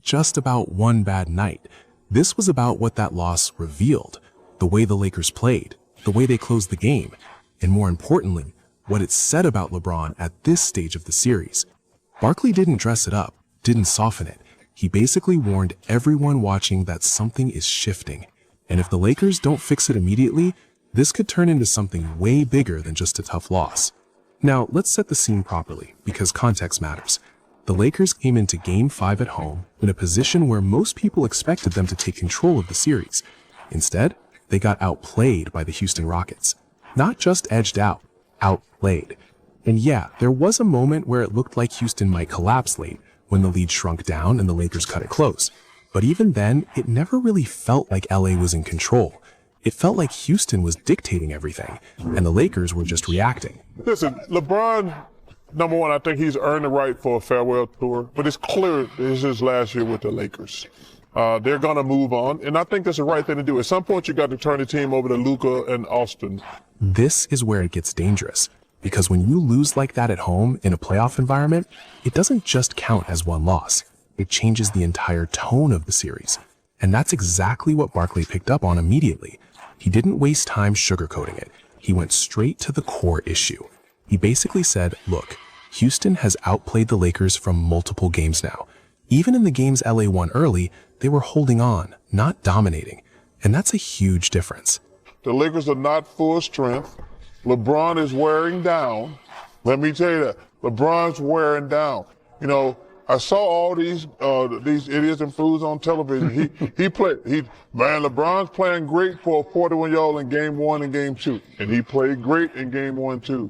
just about one bad night. This was about what that loss revealed, the way the Lakers played, the way they closed the game, and more importantly, what it said about LeBron at this stage of the series. Barkley didn't dress it up, didn't soften it. He basically warned everyone watching that something is shifting. And if the Lakers don't fix it immediately, this could turn into something way bigger than just a tough loss. Now, let's set the scene properly, because context matters. The Lakers came into Game 5 at home in a position where most people expected them to take control of the series. Instead, they got outplayed by the Houston Rockets. Not just edged out, outplayed. And yeah, there was a moment where it looked like Houston might collapse late, when the lead shrunk down and the Lakers cut it close. But even then, it never really felt like LA was in control. It felt like Houston was dictating everything, and the Lakers were just reacting. Listen, LeBron, number one, I think he's earned the right for a farewell tour, but it's clear this is his last year with the Lakers. They're going to move on, and I think that's the right thing to do. At some point, you got to turn the team over to Luka and Austin. This is where it gets dangerous, because when you lose like that at home in a playoff environment, it doesn't just count as one loss. It changes the entire tone of the series. And that's exactly what Barkley picked up on immediately. He didn't waste time sugarcoating it. He went straight to the core issue. He basically said, look, Houston has outplayed the Lakers from multiple games now. Even in the games LA won early, they were holding on, not dominating. And that's a huge difference. The Lakers are not full strength. LeBron is wearing down. Let me tell you that. LeBron's wearing down. You know, I saw all these idiots and fools on television. LeBron's playing great for a 41-year-old in Game 1 and Game 2. And he played great in Game 1 too.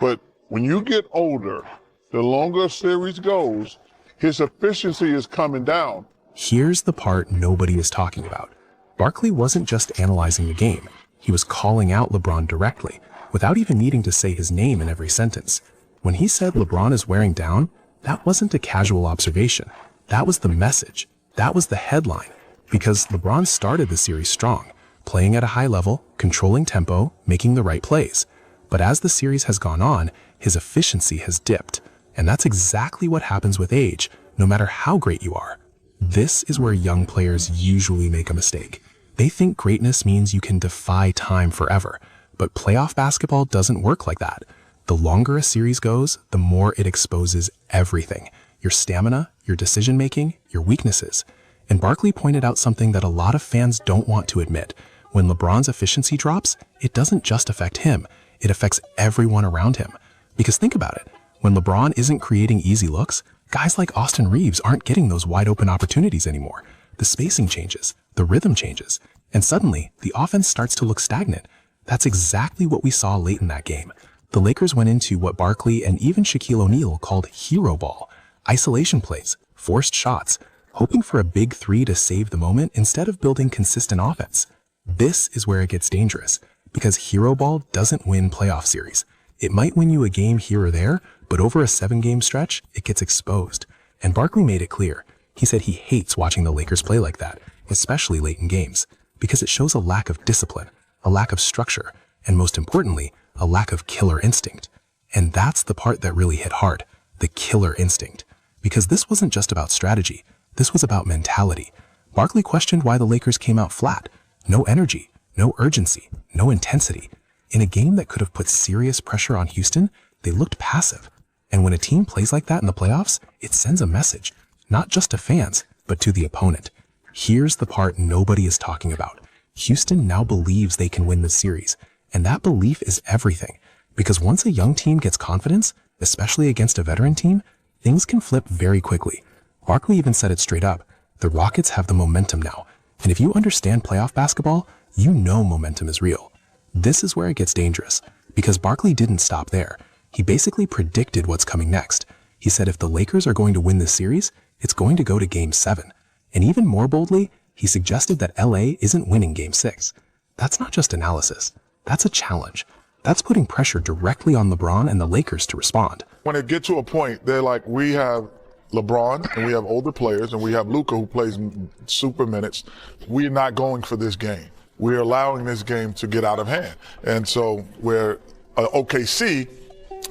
But when you get older, the longer a series goes, his efficiency is coming down. Here's the part nobody is talking about. Barkley wasn't just analyzing the game. He was calling out LeBron directly, without even needing to say his name in every sentence. When he said LeBron is wearing down, that wasn't a casual observation. That was the message. That was the headline. Because LeBron started the series strong, playing at a high level, controlling tempo, making the right plays. But as the series has gone on, his efficiency has dipped. And that's exactly what happens with age, no matter how great you are. This is where young players usually make a mistake. They think greatness means you can defy time forever. But playoff basketball doesn't work like that. The longer a series goes, the more it exposes everything. Your stamina, your decision-making, your weaknesses. And Barkley pointed out something that a lot of fans don't want to admit. When LeBron's efficiency drops, it doesn't just affect him. It affects everyone around him. Because think about it. When LeBron isn't creating easy looks, guys like Austin Reeves aren't getting those wide-open opportunities anymore. The spacing changes, the rhythm changes, and suddenly the offense starts to look stagnant. That's exactly what we saw late in that game. The Lakers went into what Barkley and even Shaquille O'Neal called hero ball, isolation plays, forced shots, hoping for a big three to save the moment instead of building consistent offense. This is where it gets dangerous, because hero ball doesn't win playoff series. It might win you a game here or there, but over a 7-game stretch, it gets exposed. And Barkley made it clear. He said he hates watching the Lakers play like that, especially late in games, because it shows a lack of discipline, a lack of structure, and most importantly, a lack of killer instinct. And that's the part that really hit hard, the killer instinct. Because this wasn't just about strategy, this was about mentality. Barkley questioned why the Lakers came out flat. No energy, no urgency, no intensity. In a game that could have put serious pressure on Houston, they looked passive. And when a team plays like that in the playoffs, it sends a message, not just to fans, but to the opponent. Here's the part nobody is talking about. Houston now believes they can win the series. And that belief is everything, because once a young team gets confidence, especially against a veteran team, things can flip very quickly. Barkley even said it straight up. The Rockets have the momentum now. And if you understand playoff basketball, you know momentum is real. This is where it gets dangerous, because Barkley didn't stop there. He basically predicted what's coming next. He said if the Lakers are going to win this series, it's going to go to Game 7. And even more boldly, he suggested that LA isn't winning Game 6. That's not just analysis. That's a challenge. That's putting pressure directly on LeBron and the Lakers to respond. When it gets to a point, they're like, we have LeBron and we have older players and we have Luka who plays super minutes. We're not going for this game. We're allowing this game to get out of hand. And so where OKC,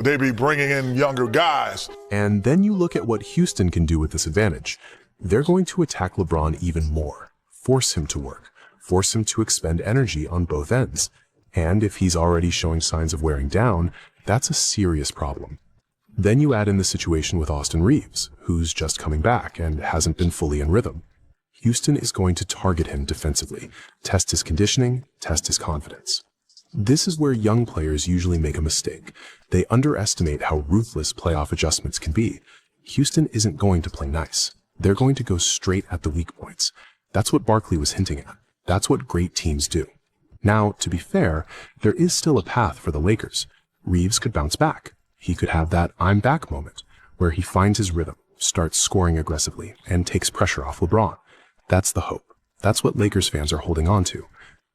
they be bringing in younger guys. And then you look at what Houston can do with this advantage. They're going to attack LeBron even more, force him to work, force him to expend energy on both ends. And if he's already showing signs of wearing down, that's a serious problem. Then you add in the situation with Austin Reeves, who's just coming back and hasn't been fully in rhythm. Houston is going to target him defensively, test his conditioning, test his confidence. This is where young players usually make a mistake. They underestimate how ruthless playoff adjustments can be. Houston isn't going to play nice. They're going to go straight at the weak points. That's what Barkley was hinting at. That's what great teams do. Now, to be fair, there is still a path for the Lakers. Reeves could bounce back. He could have that I'm back moment, where he finds his rhythm, starts scoring aggressively, and takes pressure off LeBron. That's the hope. That's what Lakers fans are holding on to.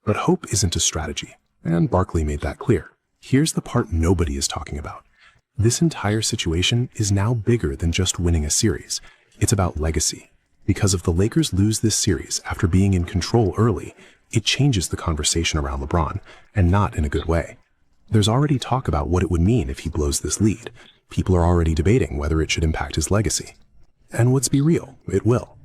But hope isn't a strategy, and Barkley made that clear. Here's the part nobody is talking about. This entire situation is now bigger than just winning a series. It's about legacy. Because if the Lakers lose this series after being in control early, it changes the conversation around LeBron, and not in a good way. There's already talk about what it would mean if he blows this lead. People are already debating whether it should impact his legacy. And let's be real, it will.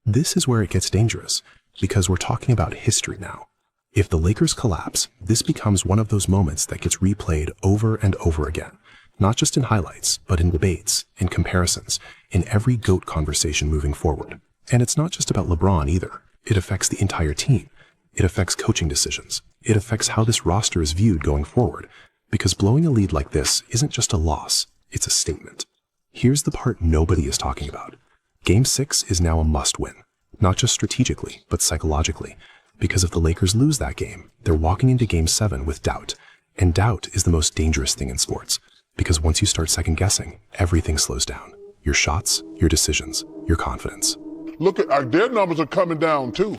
This is where it gets dangerous, because we're talking about history now. If the Lakers collapse, this becomes one of those moments that gets replayed over and over again, not just in highlights, but in debates, in comparisons, in every GOAT conversation moving forward. And it's not just about LeBron either. It affects the entire team. It affects coaching decisions. It affects how this roster is viewed going forward, because blowing a lead like this isn't just a loss, it's a statement. Here's the part nobody is talking about. Game 6 is now a must-win, not just strategically, but psychologically, because if the Lakers lose that game, they're walking into Game 7 with doubt, and doubt is the most dangerous thing in sports, because once you start second-guessing, everything slows down. Your shots, your decisions, your confidence. Look at their numbers are coming down too.